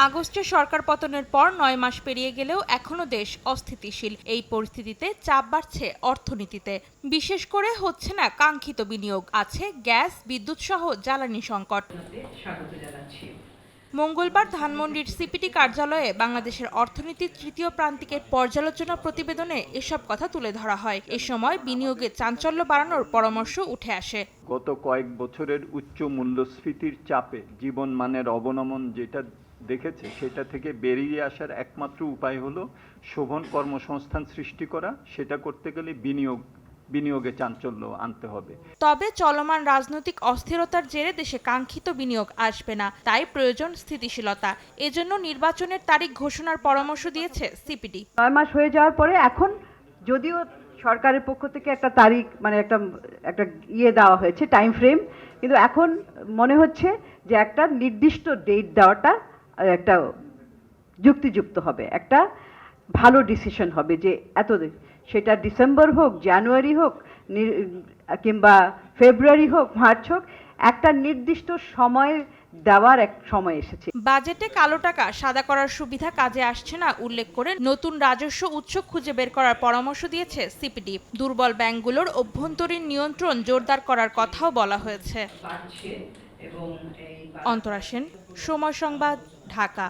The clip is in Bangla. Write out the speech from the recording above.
আগস্টে সরকার পতনের পর ৯ মাস পেরিয়ে গেলেও এখনো দেশ অস্থিতিশীল। এই পরিস্থিতিতে চাপ বাড়ছে অর্থনীতিতে। বিশেষ করে হচ্ছে না কাঙ্ক্ষিত বিনিয়োগ, আছে গ্যাস, বিদ্যুৎ সহ জ্বালানি সংকট। মঙ্গলবার ধানমন্ডির সিপিডি কার্যালয়ে বাংলাদেশের অর্থনীতির তৃতীয় প্রান্তিকের পর্যালোচনা প্রতিবেদনে এসব কথা তুলে ধরা হয়। এ সময় বিনিয়োগে চাঞ্চল্য বাড়ানোর পরামর্শ উঠে আসে। গত কয়েক বছরের উচ্চ মূল্যস্ফীতির চাপে জীবনমানের অবনমন যেটা দেখেছে, সেটা থেকে বেরিয়ে আসার একমাত্র উপায় হলো শোভন কর্মসংস্থান সৃষ্টি করা। সেটা করতে গেলে বিনিয়োগে চাঞ্চল্য আনতে হবে। তবে চলমান রাজনৈতিক অস্থিরতার জেরে দেশে কাঙ্ক্ষিত বিনিয়োগ আসবে না, তাই প্রয়োজন স্থিতিশীলতা। এজন্য নির্বাচনের তারিখ ঘোষণার পরামর্শ দিয়েছে সিপিডি। ৯ মাস হয়ে যাওয়ার পরে এখন যদিও সরকারের পক্ষ থেকে একটা তারিখ মানে একটা দেওয়া হয়েছে, টাইম ফ্রেম, কিন্তু এখন মনে হচ্ছে যে একটা নির্দিষ্ট ডেট দেওয়াটা একটা যুক্তিযুক্ত হবে, একটা ভালো ডিসিশন হবে যে সেটা ডিসেম্বর হোক, জানুয়ারি হোক, কিংবা ফেব্রুয়ারি হোক, মার্চ হোক, একটা নির্দিষ্ট সময় দেওয়ার এক সময় এসেছে। বাজেটে কালো টাকা সাদা করার সুবিধা কাজে আসছে না উল্লেখ করে নতুন রাজস্ব উৎস খুঁজে বের করার পরামর্শ দিয়েছে সিপিডি। দুর্বল ব্যাংকগুলোর অভ্যন্তরীণ নিয়ন্ত্রণ জোরদার করার কথাও বলা হয়েছে। অন্তরা সেন, সময় সংবাদ, ঢাকা।